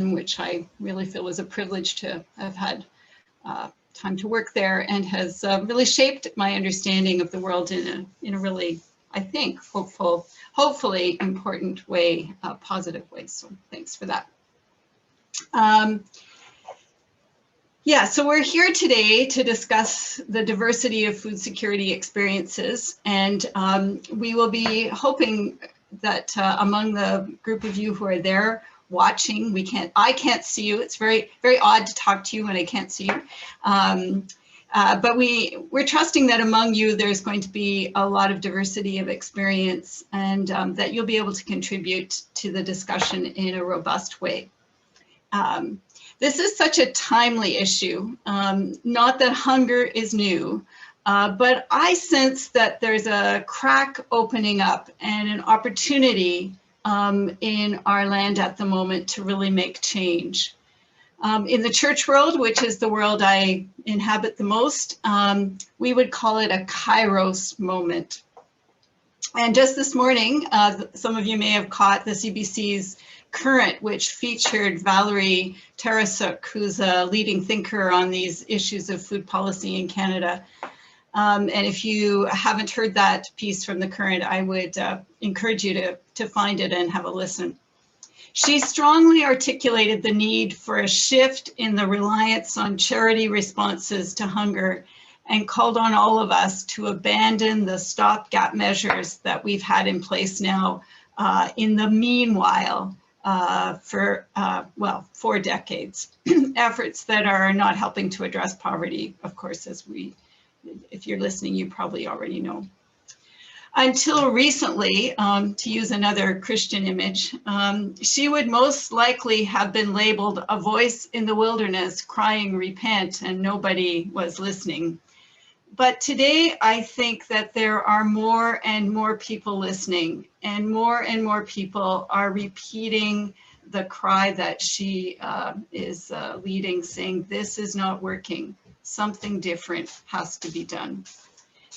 which I really feel was a privilege to have had time to work there, and has really shaped my understanding of the world in a really, I think, hopefully important way, positive way. So thanks for that. Yeah, so we're here today to discuss the diversity of food security experiences, and we will be hoping that among the group of you who are there watching, I can't see you. It's very odd to talk to you when I can't see you. But we're trusting that among you there's going to be a lot of diversity of experience, and that you'll be able to contribute to the discussion in a robust way. This is such a timely issue, not that hunger is new, but I sense that there's a crack opening up and an opportunity in our land at the moment to really make change. In the church world, which is the world I inhabit the most, we would call it a Kairos moment. And just this morning, some of you may have caught the CBC's Current, which featured Valerie Tarasuk, who's a leading thinker on these issues of food policy in Canada. And if you haven't heard that piece from the Current, I would encourage you to find it and have a listen. She strongly articulated the need for a shift in the reliance on charity responses to hunger, and called on all of us to abandon the stopgap measures that we've had in place now in the meanwhile for 4 decades. Efforts that are not helping to address poverty, of course, if you're listening, you probably already know. Until recently, to use another Christian image, she would most likely have been labeled a voice in the wilderness crying, repent, and nobody was listening. But today, I think that there are more and more people listening, and more people are repeating the cry that she is leading, saying, this is not working. Something different has to be done.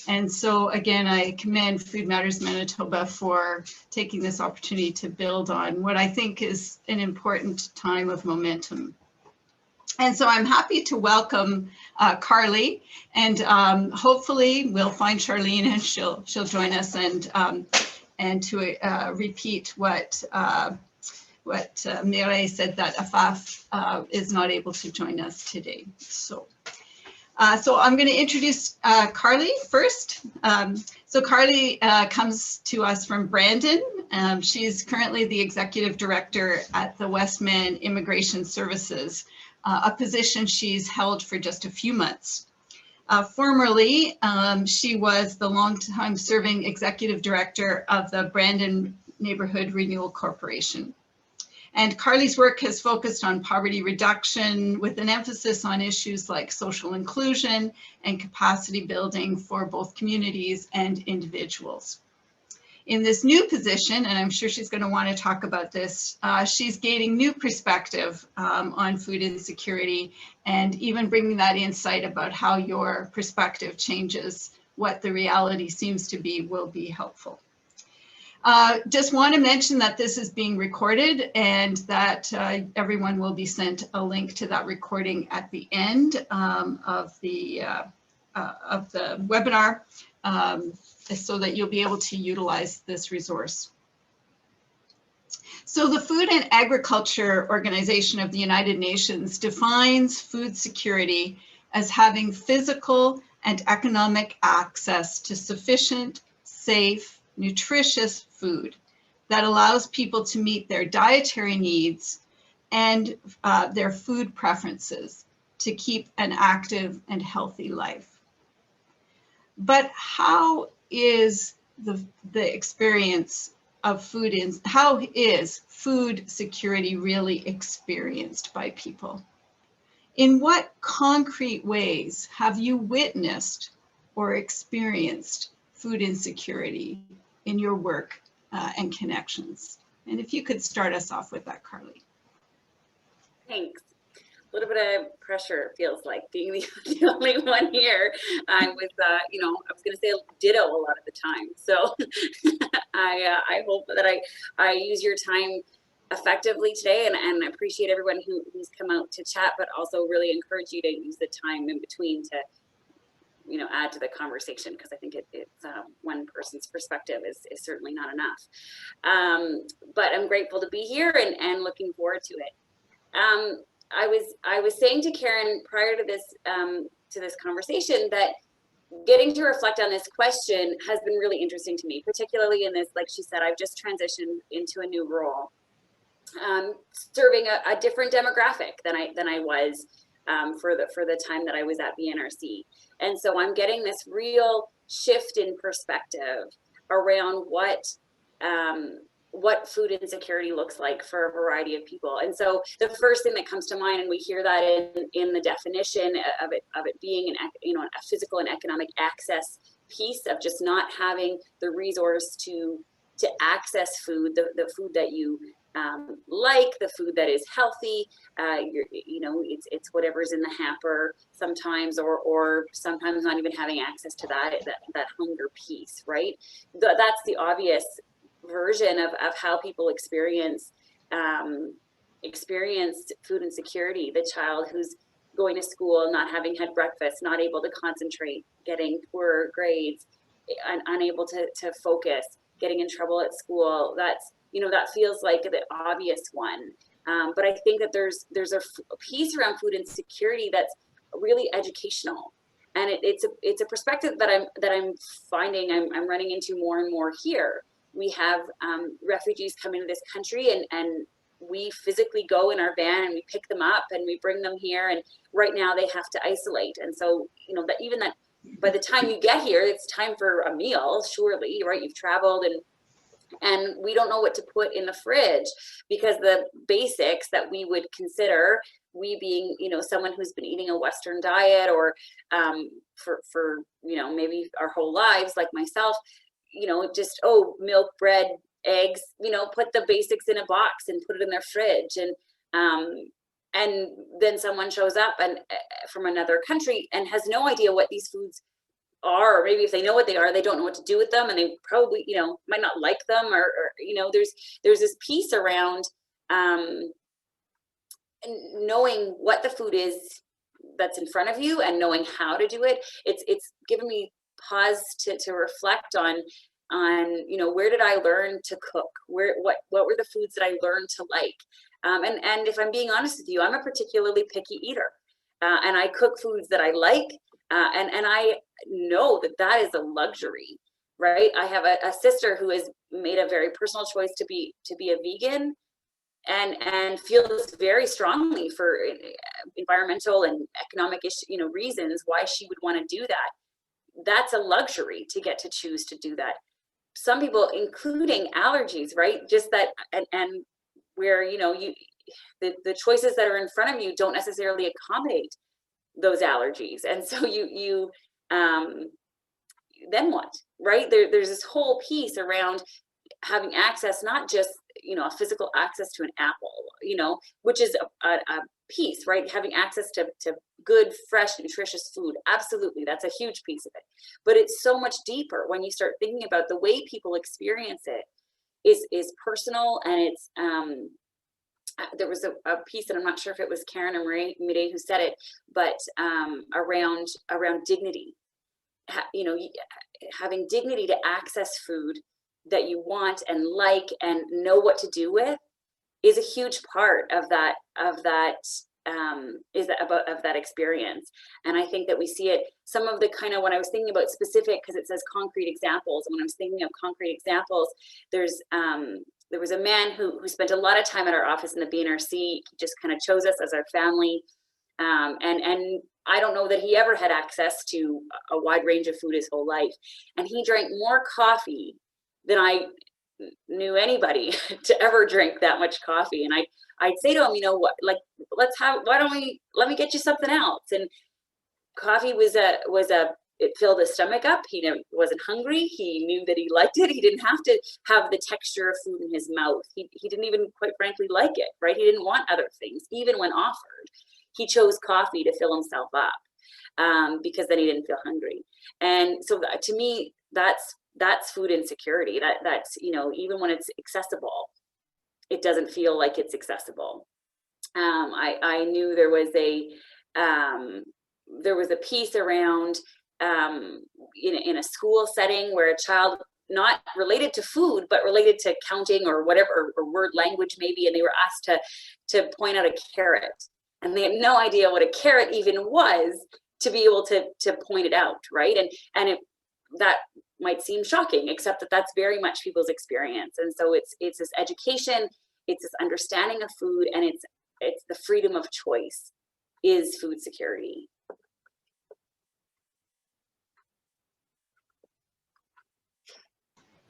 And so again, I commend Food Matters Manitoba for taking this opportunity to build on what I think is an important time of momentum. And so I'm happy to welcome Carly, and hopefully we'll find Charlene and she'll join us, and to repeat what Mireille said, that Afaf is not able to join us today. So I'm going to introduce Carly first. So Carly comes to us from Brandon. She's currently the executive director at the Westman Immigration Services, a position she's held for just a few months. Formerly, she was the longtime serving executive director of the Brandon Neighborhood Renewal Corporation. And Carly's work has focused on poverty reduction with an emphasis on issues like social inclusion and capacity building for both communities and individuals. In this new position, and I'm sure she's going to want to talk about this, she's gaining new perspective on food insecurity, and even bringing that insight about how your perspective changes what the reality seems to be will be helpful. Just want to mention that this is being recorded, and that everyone will be sent a link to that recording at the end of the webinar, so that you'll be able to utilize this resource. So the Food and Agriculture Organization of the United Nations defines food security as having physical and economic access to sufficient, safe, nutritious food that allows people to meet their dietary needs and their food preferences to keep an active and healthy life. But how is the experience of how is food security really experienced by people? In what concrete ways have you witnessed or experienced food insecurity in your work and connections? And if you could start us off with that, Carly. Thanks. A little bit of pressure, it feels like, being the only one here. I was, I was going to say ditto a lot of the time. So I hope that I use your time effectively today, and I appreciate everyone who's come out to chat, but also really encourage you to use the time in between to, you know, add to the conversation, because I think it's one person's perspective is certainly not enough. But I'm grateful to be here and looking forward to it. I was saying to Karen prior to this conversation that getting to reflect on this question has been really interesting to me, particularly in this, like she said, I've just transitioned into a new role, serving a different demographic than I was for the time that I was at BNRC. And so I'm getting this real shift in perspective around what food insecurity looks like for a variety of people. And so the first thing that comes to mind, and we hear that in the definition of it being a physical and economic access piece of just not having the resource to access food, the food that you like, the food that is healthy, it's whatever's in the hamper sometimes, or sometimes not even having access to that hunger piece, right? That's the obvious version of how people experience food insecurity. The child who's going to school, not having had breakfast, not able to concentrate, getting poorer grades, unable to focus, getting in trouble at school. That's, that feels like the obvious one. But I think that there's a piece around food insecurity that's really educational. And it's a perspective that I'm finding I'm running into more and more here. We have refugees come into this country, and we physically go in our van and we pick them up and we bring them here. And right now they have to isolate. And so, that by the time you get here, it's time for a meal, surely, right? You've traveled and we don't know what to put in the fridge, because the basics that we would consider, we being, someone who's been eating a Western diet or for maybe our whole lives, like myself, just, milk, bread, eggs, put the basics in a box and put it in their fridge. And then someone shows up and from another country and has no idea what these foods are, or maybe if they know what they are, they don't know what to do with them, and they probably, might not like them, or there's this piece around knowing what the food is that's in front of you and knowing how to do it. It's given me pause to reflect on where did I learn to cook, what were the foods that I learned to like, and if I'm being honest with you, I'm a particularly picky eater, and I cook foods that I like, and I know that is a luxury, right? I have a sister who has made a very personal choice to be a vegan, and feels very strongly for environmental and economic reasons why she would want to do that. That's a luxury to get to choose to do that. Some people, including allergies, right? Just that, and where, the choices that are in front of you don't necessarily accommodate those allergies. And so you then what, right? There's this whole piece around having access, not just, a physical access to an apple, which is a piece, right? Having access to good, fresh, nutritious food. Absolutely. That's a huge piece of it. But it's so much deeper when you start thinking about the way people experience it is personal. And it's, there was a piece, and I'm not sure if it was Karen or Marie who said it, but around dignity, having dignity to access food that you want and like and know what to do with is a huge part of that experience. And I think that we see it, some of the kind of, when I was thinking about specific, because it says concrete examples, and when I was thinking of concrete examples, there was a man who spent a lot of time at our office in the BNRC. He just kind of chose us as our family, and I don't know that he ever had access to a wide range of food his whole life, and he drank more coffee than I knew anybody to ever drink that much coffee. And I'd say to him, what, like, let me get you something else. And coffee it filled his stomach up. He wasn't hungry. He knew that he liked it. He didn't have to have the texture of food in his mouth. He didn't even, quite frankly, like it, right? He didn't want other things, even when offered. He chose coffee to fill himself up, because then he didn't feel hungry. And so to me, that's food insecurity. That's even when it's accessible, it doesn't feel like it's accessible. I knew there was a piece around in a school setting where a child, not related to food, but related to counting or whatever, or word language maybe, and they were asked to point out a carrot, and they had no idea what a carrot even was to be able to point it out, right? And that might seem shocking, except that that's very much people's experience. And so it's this education, it's this understanding of food, and it's the freedom of choice is food security.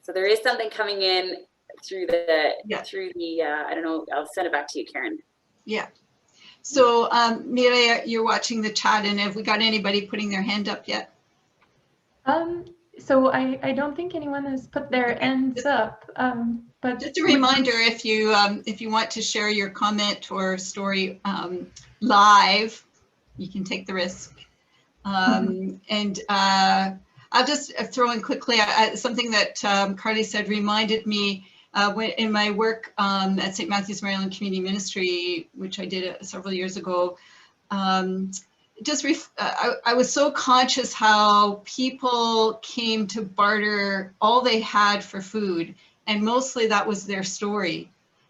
So there is something coming in through the I don't know, I'll send it back to you, Karen. Yeah. So Mireille, you're watching the chat, and have we got anybody putting their hand up yet? So I don't think anyone has put their hands up. But just a reminder, if you want to share your comment or story live, you can take the risk. And I'll just throw in quickly something that Carly said reminded me in my work at St. Matthew's Maryland Community Ministry, which I did several years ago. I was so conscious how people came to barter all they had for food, and mostly that was their story.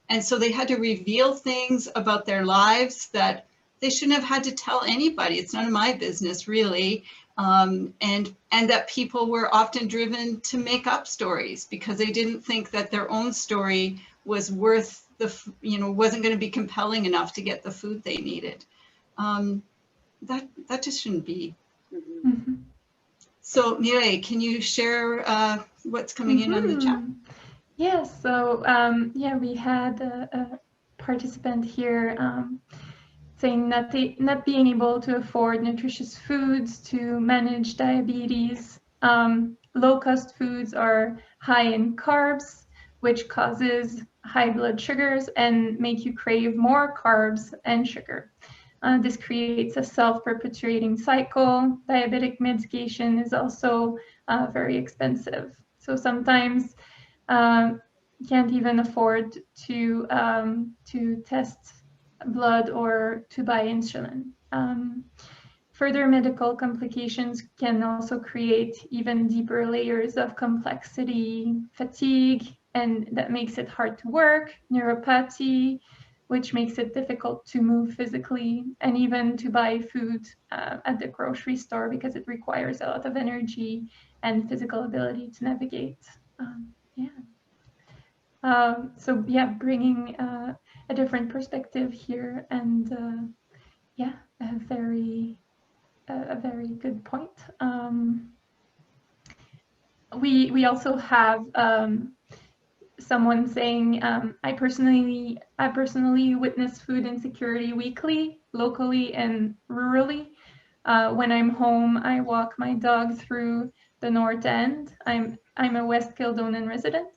And so they had to reveal things about their lives that they shouldn't have had to tell anybody. It's none of my business, really. And that people were often driven to make up stories because they didn't think that their own story was worth wasn't going to be compelling enough to get the food they needed. That just shouldn't be. Mm-hmm. So Mireille, can you share what's coming in on the chat? Yes. So we had a participant here saying not being able to afford nutritious foods to manage diabetes. Low-cost foods are high in carbs, which causes high blood sugars and make you crave more carbs and sugar. This creates a self-perpetuating cycle. Diabetic medication is also very expensive. So sometimes you can't even afford to test blood or to buy insulin. Further medical complications can also create even deeper layers of complexity, fatigue, and that makes it hard to work, neuropathy, which makes it difficult to move physically and even to buy food at the grocery store because it requires a lot of energy and physical ability to navigate. Bringing a different perspective here, and a very good point. We also have someone saying, I personally witness food insecurity weekly, locally and rurally. When I'm home, I walk my dog through the North End. I'm a West Kildonan resident,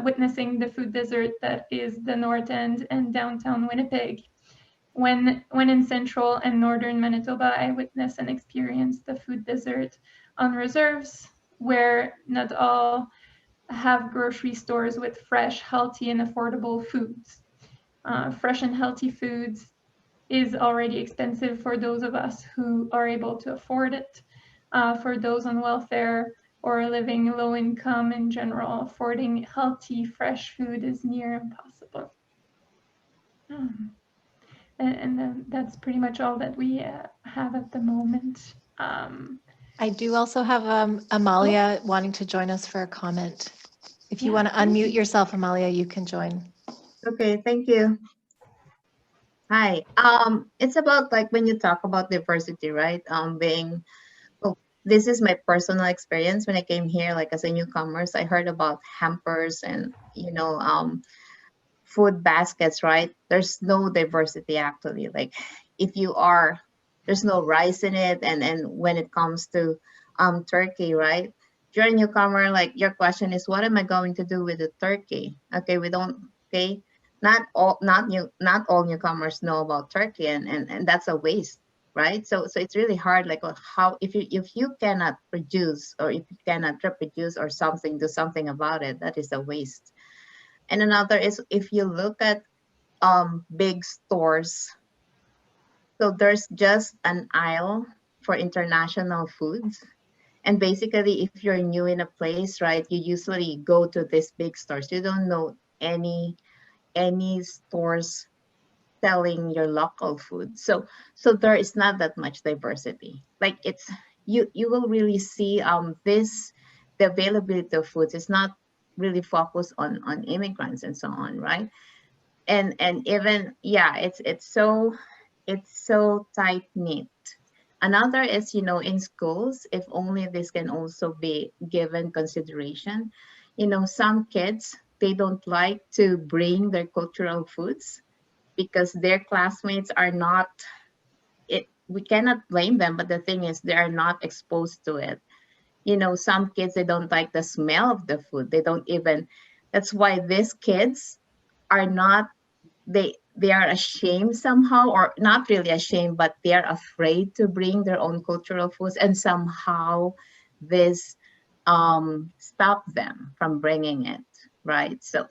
witnessing the food desert that is the North End and downtown Winnipeg. When in central and northern Manitoba, I witness and experience the food desert on reserves, where not all have grocery stores with fresh, healthy, and affordable foods. Fresh and healthy foods is already expensive for those of us who are able to afford it. For those on welfare or living low income in general, affording healthy, fresh food is near impossible. And then that's pretty much all that we have at the moment. I do also have Amalia wanting to join us for a comment. If you want to unmute yourself, Amalia, you can join. Okay, thank you. Hi. It's about like when you talk about diversity, right? This is my personal experience when I came here, like as a newcomer. I heard about hampers and food baskets, right? There's no diversity actually. Like there's no rice in it, and when it comes to turkey, right? If you're a newcomer, like your question is, what am I going to do with the turkey? Okay, not all newcomers know about turkey, and that's a waste, right? So it's really hard, like how if you cannot produce, or if you cannot reproduce or do something about it, that is a waste. And another is if you look at big stores, so there's just an aisle for international foods. And basically, if you're new in a place, right, you usually go to these big stores. You don't know any stores selling your local food. So there is not that much diversity. Like it's you will really see the availability of foods is not really focused on immigrants and so on, right? And even it's so tight knit. Another is, in schools, if only this can also be given consideration. Some kids, they don't like to bring their cultural foods because their classmates are not, we cannot blame them, but the thing is they are not exposed to it. Some kids, they don't like the smell of the food. They don't even, that's why these kids are not, they are ashamed somehow, or not really ashamed, but they are afraid to bring their own cultural foods, and somehow this stop them from bringing it, right? So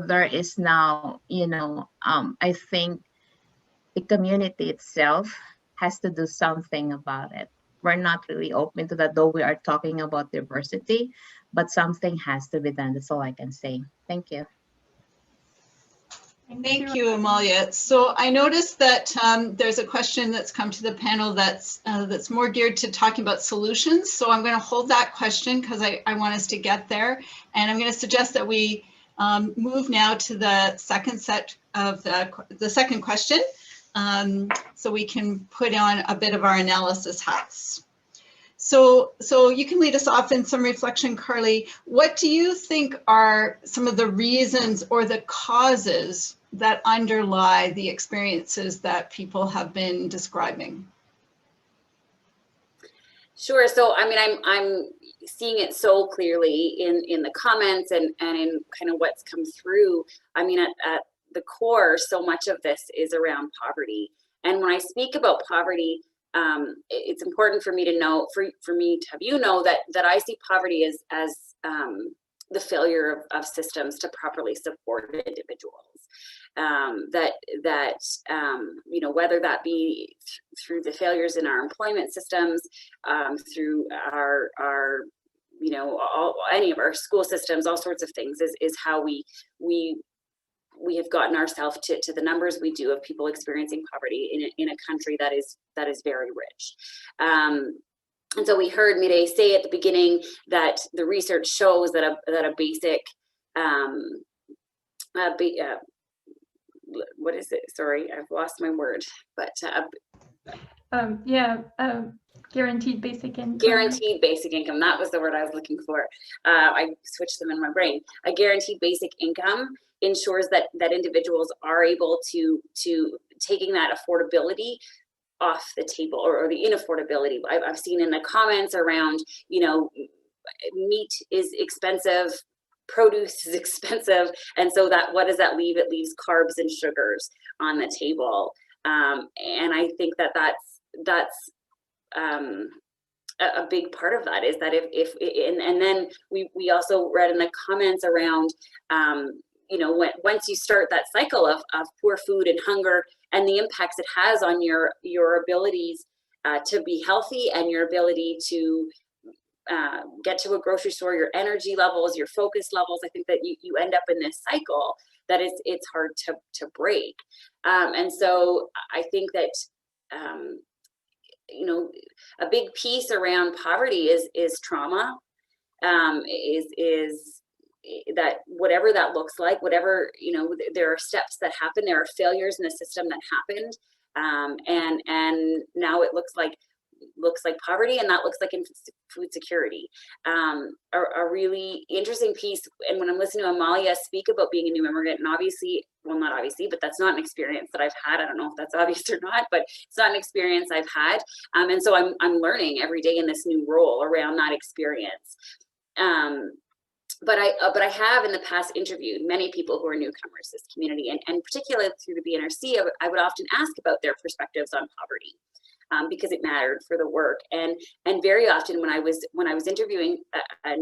there is now, I think the community itself has to do something about it. We're not really open to that, though we are talking about diversity, but something has to be done. That's all I can say. Thank you. Thank you, Amalia. So I noticed that there's a question that's come to the panel that's more geared to talking about solutions. So I'm going to hold that question because I want us to get there. And I'm going to suggest that we move now to the second set of the second question, so we can put on a bit of our analysis hats. So you can lead us off in some reflection, Carly. What do you think are some of the reasons or the causes that underlie the experiences that people have been describing? Sure. So, I mean, I'm seeing it so clearly in the comments and in kind of what's come through. I mean, at the core, so much of this is around poverty. And when I speak about poverty, it's important for me to know, for me to have you know that I see poverty as the failure of systems to properly support individuals. Whether that be through the failures in our employment systems, through our any of our school systems, all sorts of things is how we have gotten ourselves to the numbers we do of people experiencing poverty in a country that is very rich. And so we heard Mireille say at the beginning that the research shows that a basic what is it? Sorry, I've lost my word. But guaranteed basic income. Guaranteed basic income. That was the word I was looking for. I switched them in my brain. A guaranteed basic income ensures that individuals are able to taking that affordability off the table, or the inaffordability. I've seen in the comments around, meat is expensive, produce is expensive, and so what does that leave? It leaves carbs and sugars on the table, and I think that's a big part of that is that and then we also read in the comments around once you start that cycle of poor food and hunger and the impacts it has on your abilities to be healthy and your ability to get to a grocery store, your energy levels, your focus levels, I think that you end up in this cycle that it's hard to break. And so I think that a big piece around poverty is trauma, is that whatever that looks like, whatever, there are steps that happen, there are failures in the system that happened, and now it looks like poverty, and that looks like food security. A really interesting piece, and when I'm listening to Amalia speak about being a new immigrant, and obviously, well, not obviously, but that's not an experience that I've had. I don't know if that's obvious or not, but it's not an experience I've had. And so I'm learning every day in this new role around that experience. But I have in the past interviewed many people who are newcomers to this community, and particularly through the BNRC, I would often ask about their perspectives on poverty. because it mattered for the work. And very often when I was interviewing a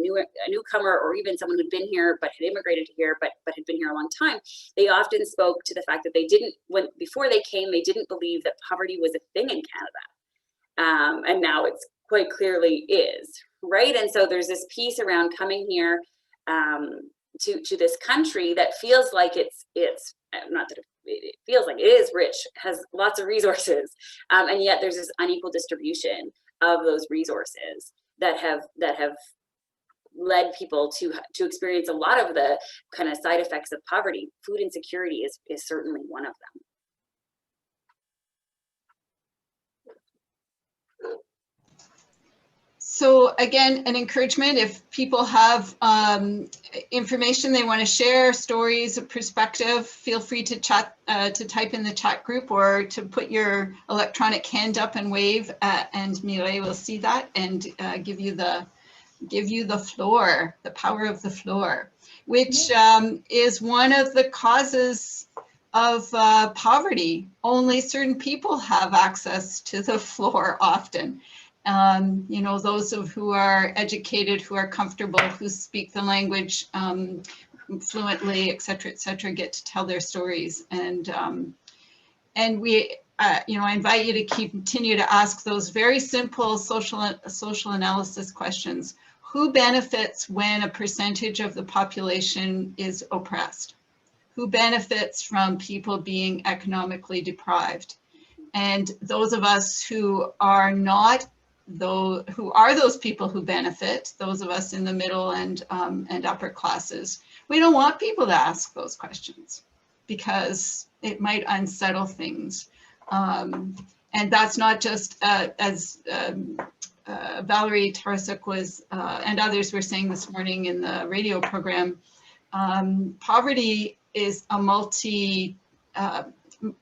newcomer, or even someone who'd been here but had immigrated here but had been here a long time, they often spoke to the fact that they didn't, before they came, they didn't believe that poverty was a thing in Canada, and now it's quite clearly is, right? And so there's this piece around coming here to this country that feels like it's not that it feels like it is rich, has lots of resources, and yet there's this unequal distribution of those resources that have led people to experience a lot of the kind of side effects of poverty. Food insecurity is certainly one of them. So again, an encouragement, if people have information they want to share, stories, perspective, feel free to chat, to type in the chat group, or to put your electronic hand up and wave, and Mireille will see that and give you the floor, the power of the floor, which is one of the causes of poverty. Only certain people have access to the floor often. You know, those who are educated, who are comfortable, who speak the language fluently, et cetera, get to tell their stories. And we, you know, I invite you to continue to ask those very simple social analysis questions. Who benefits when a percentage of the population is oppressed? Who benefits from people being economically deprived? And those of us who are not, who are those people who benefit, those of us in the middle and upper classes, we don't want people to ask those questions because it might unsettle things. And that's not just as Valerie Tarasuk was and others were saying this morning in the radio program, poverty is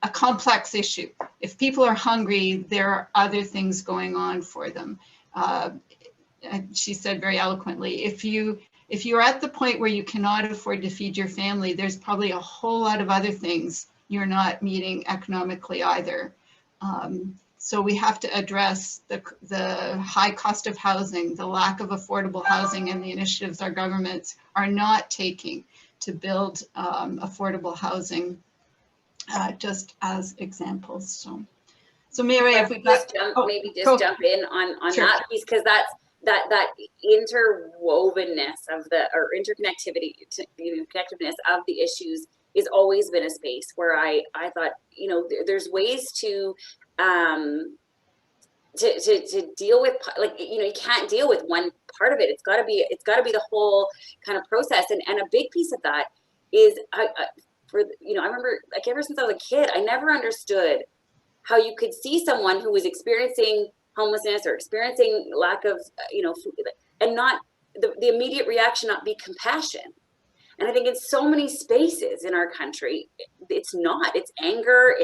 a complex issue. If people are hungry, there are other things going on for them. She said very eloquently, if you're at the point where you cannot afford to feed your family, there's probably a whole lot of other things you're not meeting economically either. So we have to address the high cost of housing, the lack of affordable housing, and the initiatives our governments are not taking to build affordable housing. Just as examples. So Mary, if we got jump in on sure. That piece, because that's that interwovenness of or interconnectiveness of the issues has always been a space where I thought, you know, there's ways to deal with, like, you know, you can't deal with one part of it. It's got to be the whole kind of process, and a big piece of that is you know, I remember, like, ever since I was a kid, I never understood how you could see someone who was experiencing homelessness or experiencing lack of, you know, food, and not the immediate reaction not be compassion. And I think in so many spaces in our country, it's anger,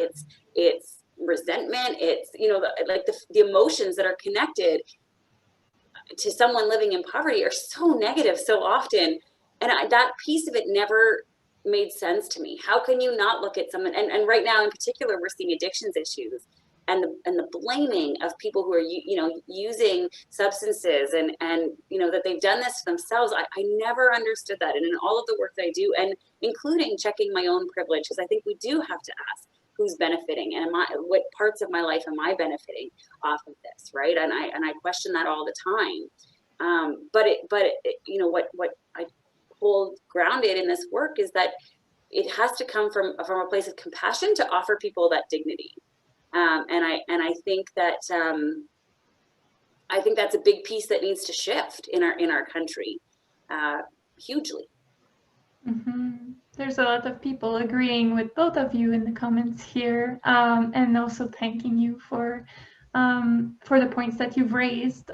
it's resentment, it's, you know, the emotions that are connected to someone living in poverty are so negative so often. And that piece of it never made sense to me. How can you not look at someone, and right now in particular, we're seeing addictions issues and the blaming of people who are, you know, using substances and you know, that they've done this to themselves. I never understood that. And in all of the work that I do, and including checking my own privilege, because I think we do have to ask who's benefiting, and what parts of my life am I benefiting off of this, right? And I question that all the time. But you know, what I hold grounded in this work is that it has to come from a place of compassion to offer people that dignity, and I think that that's a big piece that needs to shift in our country, hugely. Mm-hmm. There's a lot of people agreeing with both of you in the comments here, and also thanking you for the points that you've raised.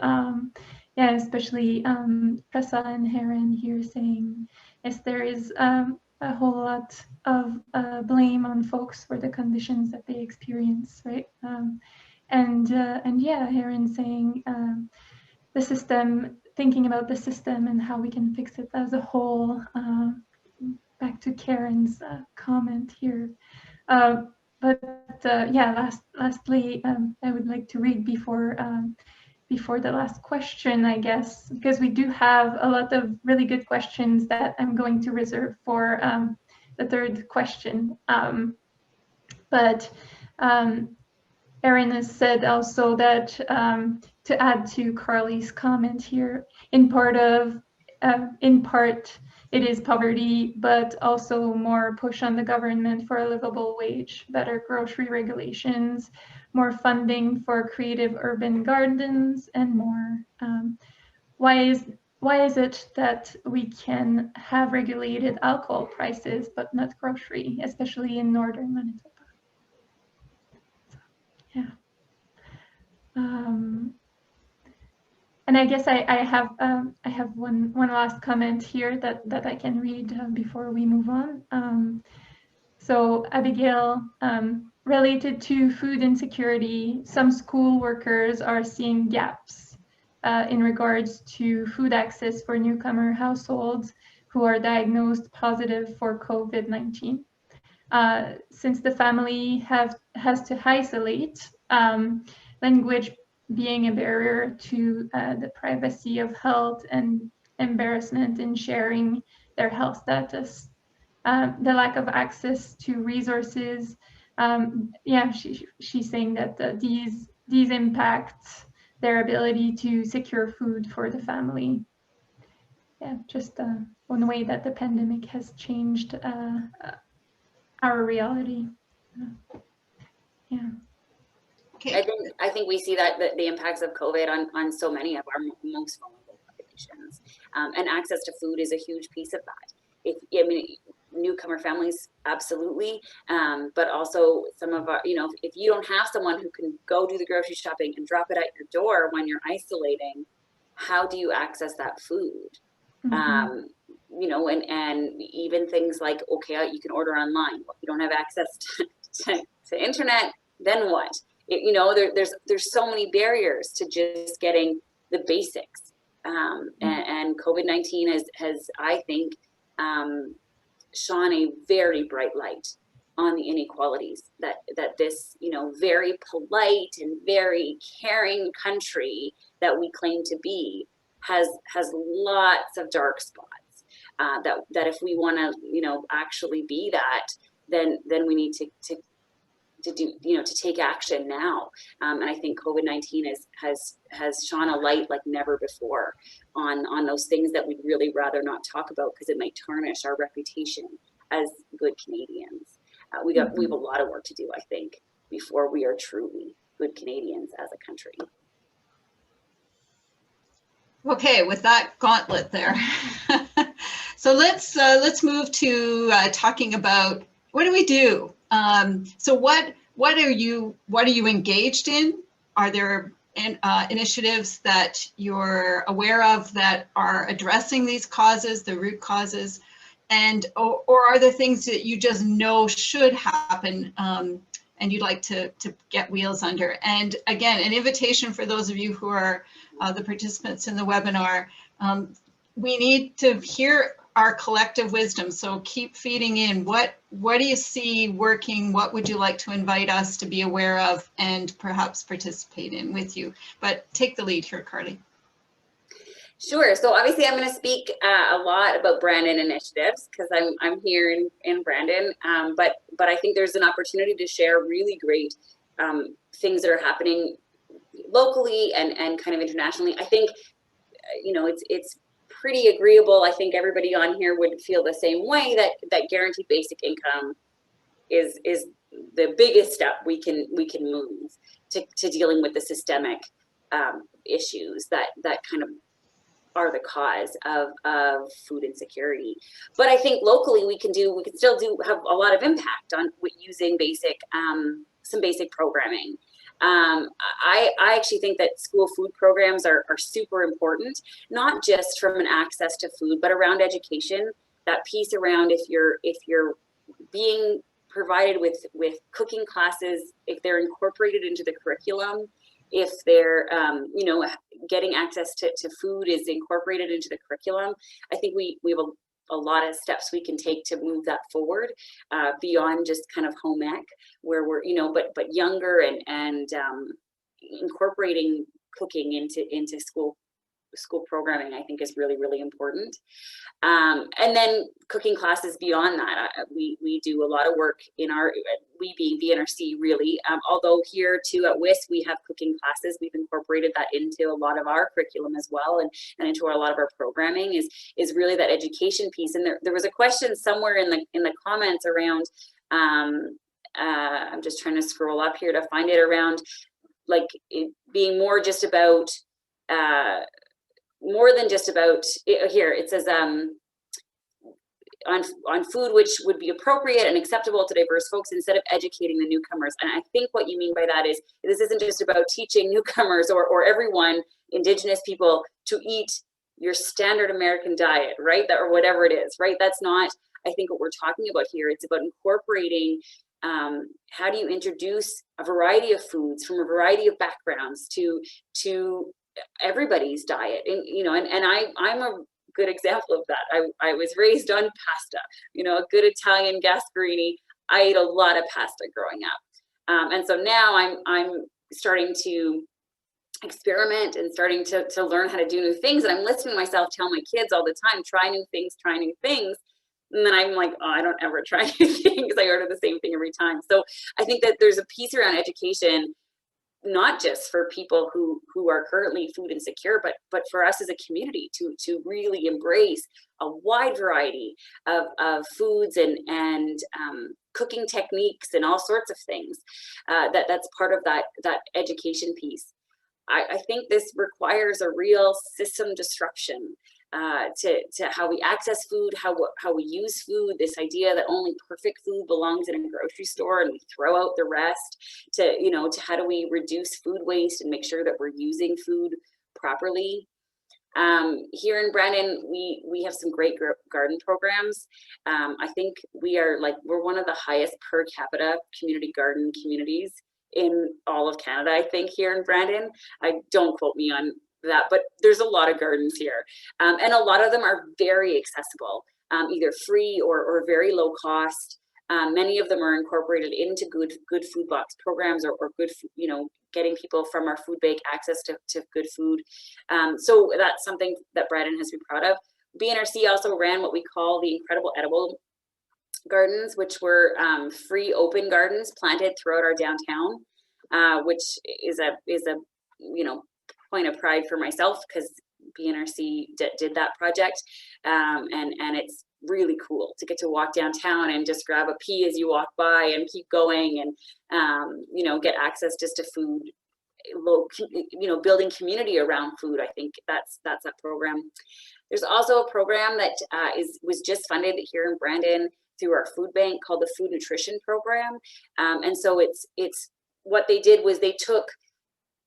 Yeah, especially Pressa and Heron here saying, yes, there is a whole lot of blame on folks for the conditions that they experience, right? And yeah, Heron saying the system, thinking about the system and how we can fix it as a whole. Back to Karen's comment here. yeah, lastly, I would like to read before the last question, I guess, because we do have a lot of really good questions that I'm going to reserve for the third question. But Erin has said also that to add to Carly's comment here, in part, it is poverty, but also more push on the government for a livable wage, better grocery regulations, more funding for creative urban gardens, and more. Why is it that we can have regulated alcohol prices but not grocery, especially in northern Manitoba? Yeah. And I guess I have one last comment here that I can read before we move on. So Abigail, related to food insecurity, some school workers are seeing gaps in regards to food access for newcomer households who are diagnosed positive for COVID-19. Since the family has to isolate, language being a barrier to the privacy of health and embarrassment in sharing their health status, the lack of access to resources. Yeah, she's saying that these impact their ability to secure food for the family. Yeah, just one way that the pandemic has changed our reality. Yeah. Okay. I think we see that the impacts of COVID on so many of our most vulnerable populations, and access to food is a huge piece of that. I mean, newcomer families, absolutely, but also some of our, if you don't have someone who can go do the grocery shopping and drop it at your door when you're isolating, how do you access that food? Mm-hmm. And even things like, okay, you can order online. Well, if you don't have access to internet, then what? There's so many barriers to just getting the basics, and COVID-19 has I think shone a very bright light on the inequalities that this very polite and very caring country that we claim to be has lots of dark spots, that if we want to actually be that, then we need to do to take action now, and I think COVID-19 has shone a light like never before on those things that we'd really rather not talk about because it might tarnish our reputation as good Canadians. We have a lot of work to do, I think, before we are truly good Canadians as a country. Okay, with that gauntlet there. So let's move to talking about what do we do. So what are you engaged in? Are there initiatives that you're aware of that are addressing these causes, the root causes, or are there things that you just know should happen and you'd like to get wheels under? And again, an invitation for those of you who are the participants in the webinar. We need to hear our collective wisdom. So keep feeding in. What do you see working? What would you like to invite us to be aware of and perhaps participate in with you? But take the lead here, Carly. Sure. So obviously I'm going to speak a lot about Brandon initiatives because I'm here in Brandon. But I think there's an opportunity to share really great things that are happening locally and kind of internationally. I think, it's pretty agreeable. I think everybody on here would feel the same way that guaranteed basic income is the biggest step we can move to dealing with the systemic issues that kind of are the cause of food insecurity. But I think locally we can still have a lot of impact on using some basic programming. I actually think that school food programs are super important, not just from an access to food, but around education. That piece around if you're being provided with cooking classes, if they're incorporated into the curriculum, if they're getting access to food is incorporated into the curriculum, I think we have a lot of steps we can take to move that forward beyond just kind of home ec, where we're, you know, but younger and incorporating cooking into school programming, I think, is really, really important. And then cooking classes beyond that. We do a lot of work in we being BNRC, really. Although here too at WIS, we have cooking classes. We've incorporated that into a lot of our curriculum as well, and into a lot of our programming is really that education piece. And there was a question somewhere in the comments around, I'm just trying to scroll up here to find it, around like it being more just about, more than just about, here it says on food which would be appropriate and acceptable to diverse folks instead of educating the newcomers. And I think what you mean by that is this isn't just about teaching newcomers or everyone, Indigenous people, to eat your standard American diet, right? That, or whatever it is, right? That's not, I think, what we're talking about here. It's about incorporating how do you introduce a variety of foods from a variety of backgrounds to everybody's diet. And you know, and I'm a good example of that. I was raised on pasta, you know, a good Italian Gasparini. I ate a lot of pasta growing up, and so now I'm starting to experiment and starting to learn how to do new things. And I'm listening to myself tell my kids all the time, try new things, try new things. And then I'm like, oh, I don't ever try new things. I order the same thing every time. So I think that there's a piece around education, not just for people who are currently food insecure, but for us as a community to really embrace a wide variety of foods and cooking techniques and all sorts of things. That's part of that education piece. I think this requires a real system disruption to how we access food, how we use food, this idea that only perfect food belongs in a grocery store and we throw out the rest, to, you know, to how do we reduce food waste and make sure that we're using food properly. Here in Brandon, we have some great garden programs. I think we're one of the highest per capita community garden communities in all of Canada, I think, here in Brandon. Don't quote me on that, but there's a lot of gardens here, and a lot of them are very accessible, either free or very low cost. Many of them are incorporated into good food box programs or good, you know, getting people from our food bank access to good food. So that's something that Brandon has to be proud of. BNRC also ran what we call the Incredible Edible Gardens, which were free open gardens planted throughout our downtown, which is a you know, point of pride for myself, because BNRC did that project, and it's really cool to get to walk downtown and just grab a pea as you walk by and keep going, and you know, get access just to food, you know, building community around food. I think that's that program. There's also a program that was just funded here in Brandon through our food bank called the Food Nutrition Program, and so it's what they did was they took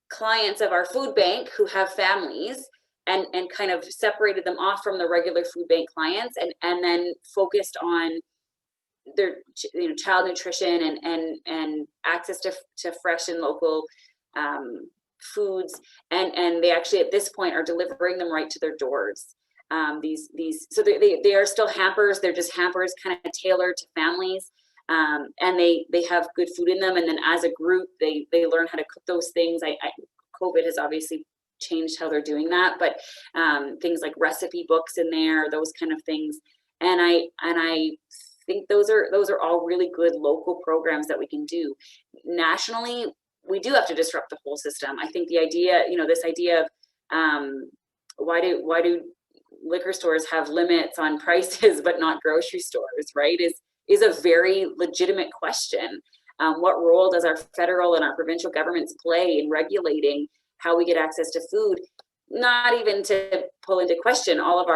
clients of our food bank who have families and kind of separated them off from the regular food bank clients, and then focused on their, you know, child nutrition and access to fresh and local foods, and they actually at this point are delivering them right to their doors. So they are still hampers. They're just hampers kind of tailored to families. And they have good food in them, and then as a group they learn how to cook those things. COVID has obviously changed how they're doing that, but things like recipe books in there, those kind of things, and I think those are all really good local programs that we can do. Nationally, we do have to disrupt the whole system. I think the idea, you know, this idea of why do liquor stores have limits on prices but not grocery stores, right, is a very legitimate question. What role does our federal and our provincial governments play in regulating how we get access to food? Not even to pull into question all of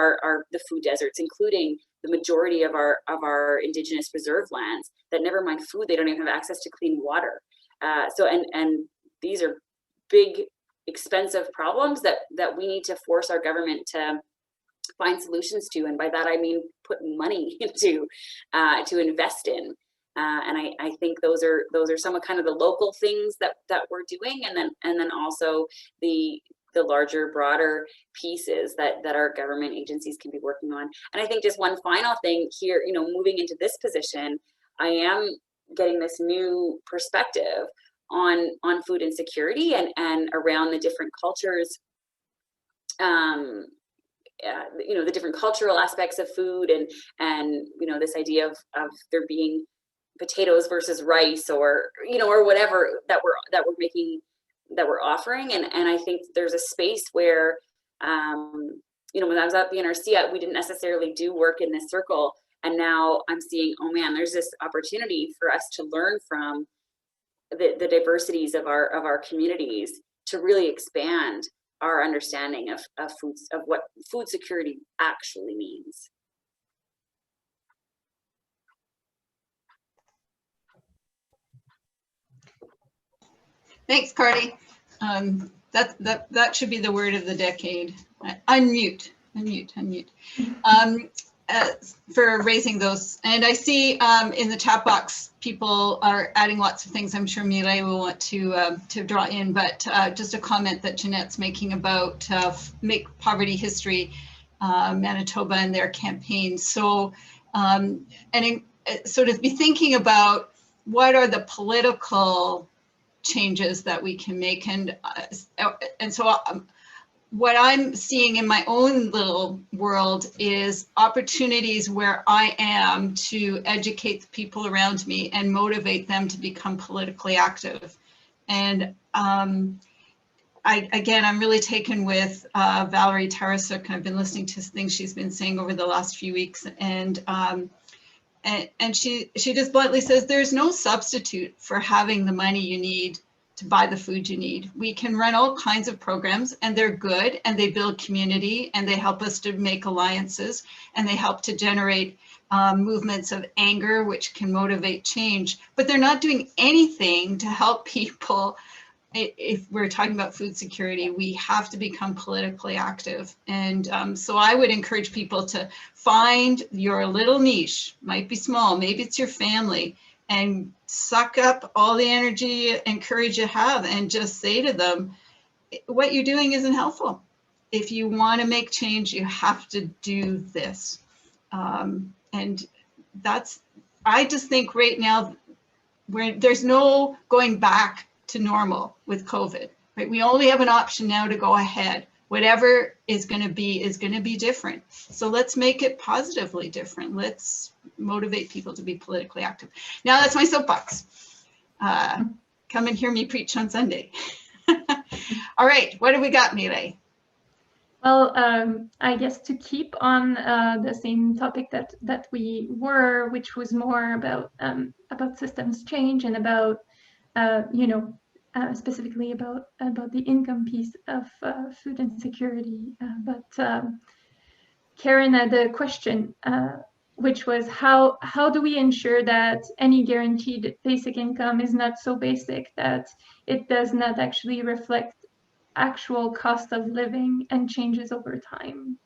the food deserts, including the majority of our Indigenous reserve lands, that never mind food, they don't even have access to clean water. So these are big, expensive problems that we need to force our government to find solutions to, and by that I mean put money into to invest in. And I think those are some of kind of the local things that we're doing, and then also the the larger, broader pieces that our government agencies can be working on. And I think just one final thing here, you know, moving into this position, I am getting this new perspective on food insecurity and around the different cultures, you know, the different cultural aspects of food, and you know, this idea of there being potatoes versus rice, or you know, or whatever that we're offering, and I think there's a space where you know, when I was at the NRC, we didn't necessarily do work in this circle, and now I'm seeing, oh man, there's this opportunity for us to learn from the diversities of our communities to really expand our understanding of what food security actually means. Thanks, Cardi. That should be the word of the decade. Unmute. For raising those. And I see in the chat box, people are adding lots of things. I'm sure Mireille will want to draw in, but just a comment that Jeanette's making about Make Poverty History Manitoba and their campaign. So, so to be thinking about what are the political changes that we can make, and so what I'm seeing in my own little world is opportunities where I am to educate the people around me and motivate them to become politically active. And I'm really taken with Valerie Tarasuk. I've been listening to things she's been saying over the last few weeks, and she just bluntly says there's no substitute for having the money you need to buy the food you need. We can run all kinds of programs, and they're good, and they build community, and they help us to make alliances, and they help to generate movements of anger, which can motivate change, but they're not doing anything to help people. If we're talking about food security, we have to become politically active. And so I would encourage people to find your little niche, might be small, maybe it's your family, and suck up all the energy and courage you have and just say to them, what you're doing isn't helpful. If you want to make change, you have to do this. And that's, I just think right now, there's no going back to normal with COVID, right? We only have an option now to go ahead. Whatever is going to be different. So let's make it positively different. Let's motivate people to be politically active. Now that's my soapbox. Come and hear me preach on Sunday. All right, what do we got, Mireille? Well, I guess to keep on the same topic that we were, which was more about systems change and about you know, specifically about the income piece of food insecurity. But Karen had a question, which was how do we ensure that any guaranteed basic income is not so basic that it does not actually reflect actual cost of living and changes over time?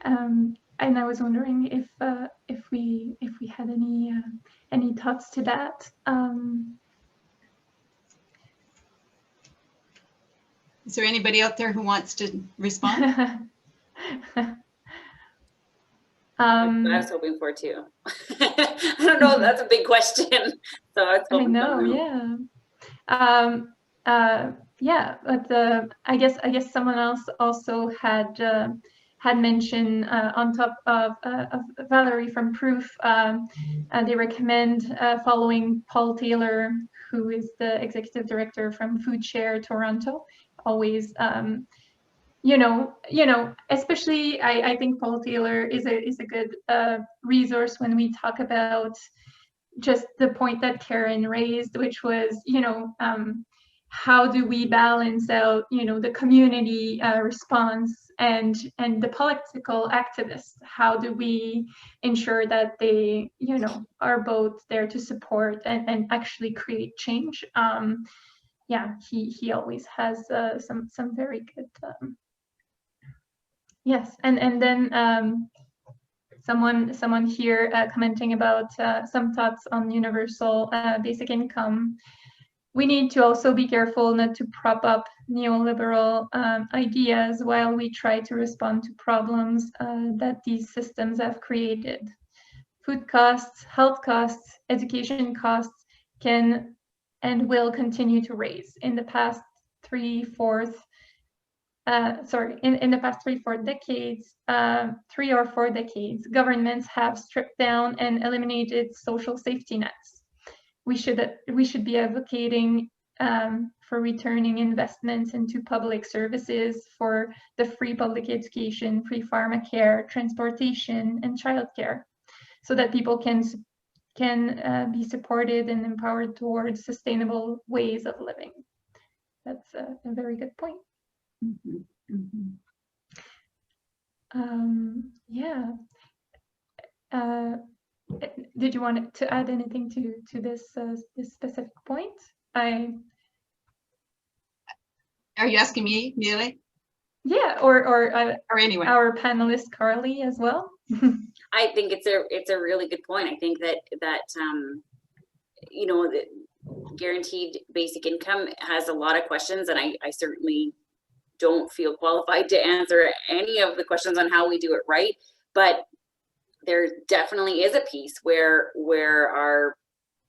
And I was wondering if we had any thoughts to that. Is there anybody out there who wants to respond? I was hoping for too. I don't know if that's a big question. So I was hoping yeah, but I guess someone else also had mentioned on top of Valerie from Proof, they recommend following Paul Taylor, who is the executive director from Food Share Toronto. Always, you know, especially I think Paul Taylor is a good resource when we talk about just the point that Karen raised, which was, you know, how do we balance out, you know, the community response and the political activists? How do we ensure that they, you know, are both there to support and actually create change? Yeah, he always has some very good yes, and then someone here commenting about some thoughts on universal basic income. We need to also be careful not to prop up neoliberal ideas while we try to respond to problems that these systems have created. Food costs, health costs, education costs can and will continue to raise. In the past three or four decades, governments have stripped down and eliminated social safety nets. We should be advocating for returning investments into public services, for the free public education, free pharmacare, transportation, and childcare, so that people can be supported and empowered towards sustainable ways of living. That's a very good point. Mm-hmm. Mm-hmm. Yeah. Did you want to add anything to this specific point? Are you asking me, Neely? Yeah, or anyone? Our panelist Carly as well. I think it's a really good point. I think that you know, the guaranteed basic income has a lot of questions, and I certainly don't feel qualified to answer any of the questions on how we do it right. But there definitely is a piece where our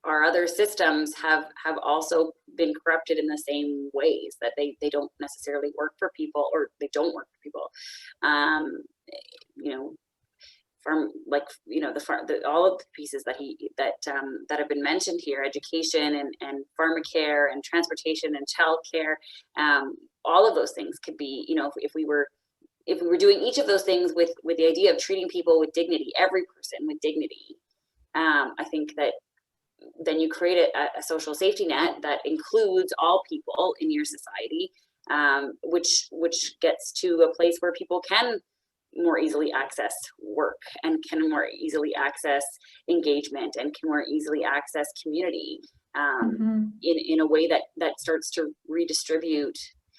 other systems have also been corrupted in the same ways, that they don't necessarily work for people, or they don't work for people. You know, from like, you know, all of the pieces that have been mentioned here, education and pharmacare and transportation and childcare, all of those things could be, you know, if we were doing each of those things with the idea of treating people with dignity, every person with dignity, I think that then you create a social safety net that includes all people in your society, which gets to a place where people can more easily access work, and can more easily access engagement, and can more easily access community, in a way that starts to redistribute.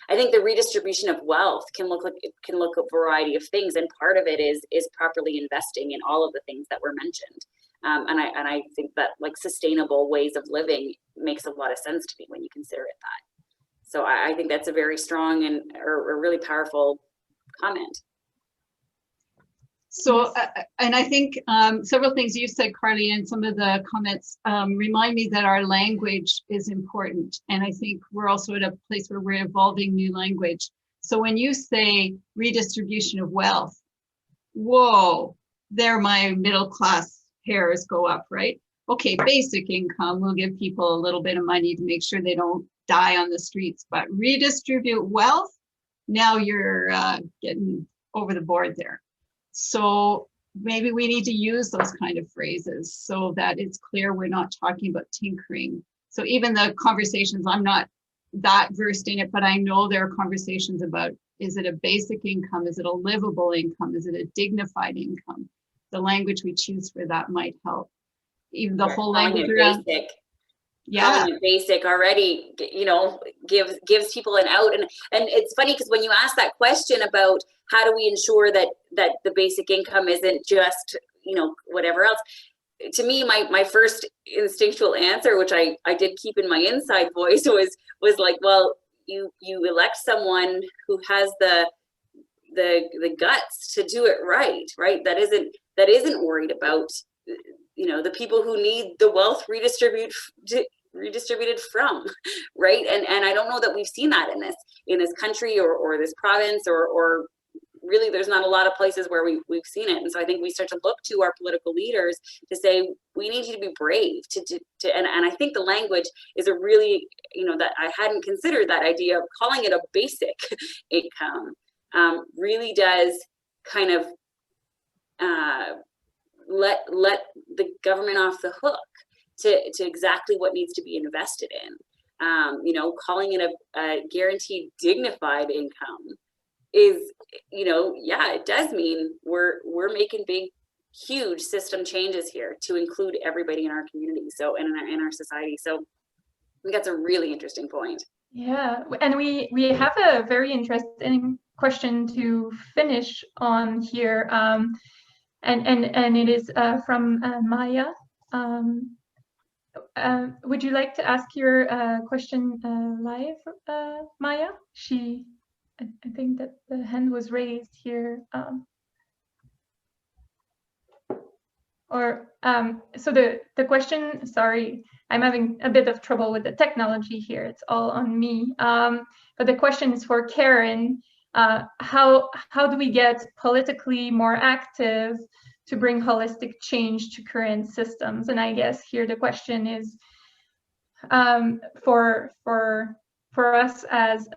I think the redistribution of wealth can look a variety of things, and part of it is properly investing in all of the things that were mentioned. And I think that like sustainable ways of living makes a lot of sense to me when you consider it that. So I think that's a very strong and a really powerful comment. So, and I think several things you said, Carly, and some of the comments remind me that our language is important. And I think we're also at a place where we're evolving new language. So when you say redistribution of wealth, whoa, there my middle class hairs go up, right? Okay, basic income will give people a little bit of money to make sure they don't die on the streets, but redistribute wealth, now you're getting over the board there. So maybe we need to use those kind of phrases so that it's clear we're not talking about tinkering. So even the conversations, I'm not that versed in it, but I know there are conversations about, is it a basic income? Is it a livable income? Is it a dignified income? The language we choose for that might help. Even the whole language around basic. Yeah, basic already, you know, gives people an out. And it's funny because when you ask that question about how do we ensure that the basic income isn't just, you know, whatever else, to me, my first instinctual answer, which I did keep in my inside voice, was like, well, you elect someone who has the guts to do it right, that isn't worried about, you know, the people who need the wealth redistributed from, right? And I don't know that we've seen that in this country or this province or really there's not a lot of places where we've seen it. And so I think we start to look to our political leaders to say, we need you to be brave and I think the language is a really, you know, that I hadn't considered that idea of calling it a basic income, really does kind of let the government off the hook to exactly what needs to be invested in. You know, calling it a guaranteed dignified income is, you know, yeah, it does mean we're making big, huge system changes here to include everybody in our community, so in our society. So I think that's a really interesting point. Yeah, and we have a very interesting question to finish on here, and it is from Maya. would you like to ask your question live, Maya? I think that the hand was raised here. So the question, sorry, I'm having a bit of trouble with the technology here. It's all on me. But the question is for Karen. How do we get politically more active to bring holistic change to current systems? And I guess here the question is for us as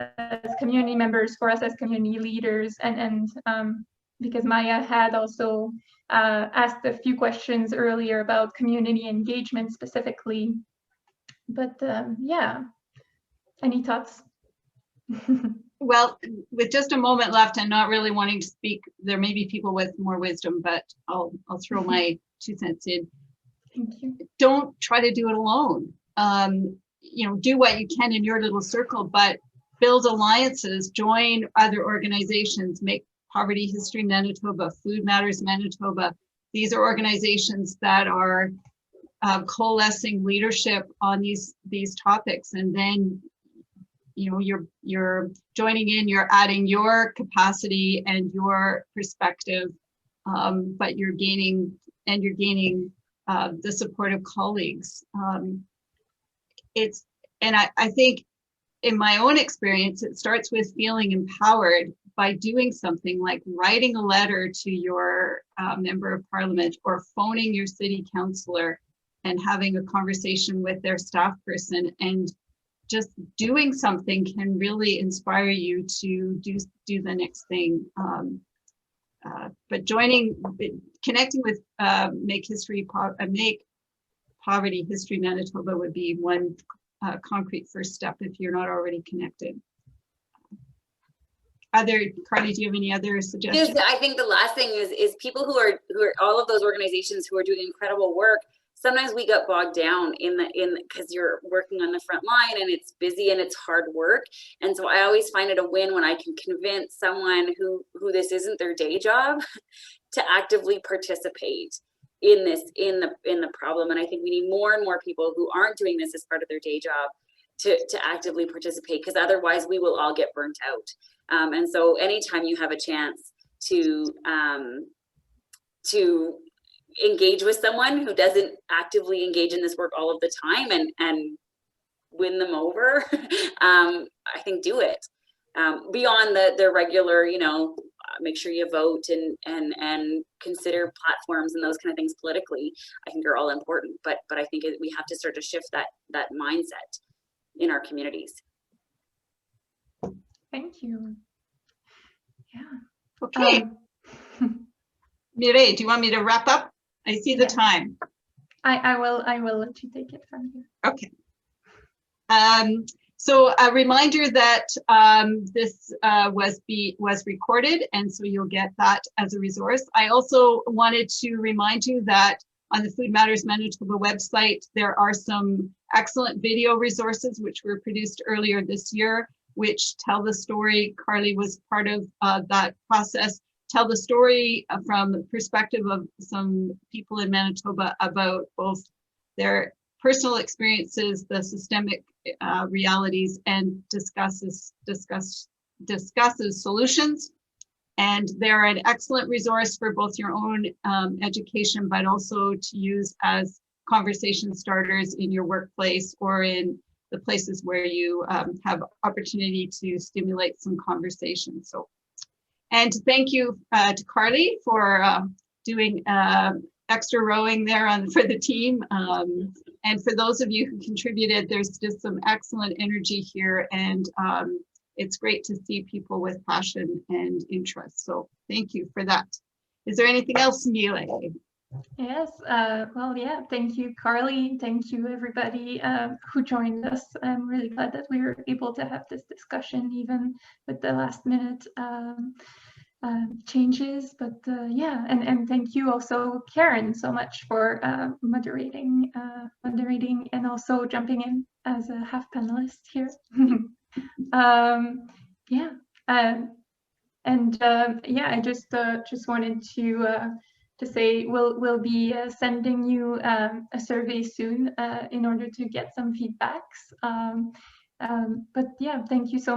community members, for us as community leaders, and because Maya had also asked a few questions earlier about community engagement specifically. But yeah, any thoughts? Well, with just a moment left and not really wanting to speak, there may be people with more wisdom, but I'll throw my 2 cents in. Thank you. Don't try to do it alone. You know, do what you can in your little circle, but build alliances, join other organizations, make Poverty History Manitoba, Food Matters Manitoba. These are organizations that are coalescing leadership on these topics, and then you know you're joining in, you're adding your capacity and your perspective, but you're gaining the support of colleagues. I think in my own experience, it starts with feeling empowered by doing something like writing a letter to your member of parliament, or phoning your city councillor and having a conversation with their staff person, and just doing something can really inspire you to do the next thing. But connecting with Make Poverty History Manitoba would be one concrete first step if you're not already connected. Carly, do you have any other suggestions? I think the last thing is people who are all of those organizations who are doing incredible work. Sometimes we get bogged down because you're working on the front line and it's busy and it's hard work. And so I always find it a win when I can convince someone who this isn't their day job to actively participate in the problem. And I think we need more and more people who aren't doing this as part of their day job to actively participate, because otherwise we will all get burnt out. And so anytime you have a chance to engage with someone who doesn't actively engage in this work all of the time and win them over, I think do it. Beyond the regular, make sure you vote and consider platforms and those kind of things politically, I think are all important. But I think we have to start to shift that mindset in our communities. Thank you. Yeah. Okay. Mireille, do you want me to wrap up? I see the time. I will let you take it from here. Okay. So a reminder that this was recorded, and so you'll get that as a resource. I also wanted to remind you that on the Food Matters Manitoba website, there are some excellent video resources which were produced earlier this year, which tell the story. Carly was part of that process. Tell the story from the perspective of some people in Manitoba about both their personal experiences, the systemic realities, and discusses solutions. And they're an excellent resource for both your own education, but also to use as conversation starters in your workplace or in the places where you have opportunity to stimulate some conversation. So, and thank you to Carly for doing extra rowing there for the team. And for those of you who contributed, there's just some excellent energy here, and it's great to see people with passion and interest. So thank you for that. Is there anything else, Mireille? Yes, well, yeah, thank you, Carly. Thank you, everybody who joined us. I'm really glad that we were able to have this discussion, even with the last minute changes. But yeah, and thank you also, Karen, so much for moderating and also jumping in as a half panelist here. Yeah, yeah, I just wanted to to say we'll be sending you a survey soon in order to get some feedbacks. But yeah, thank you so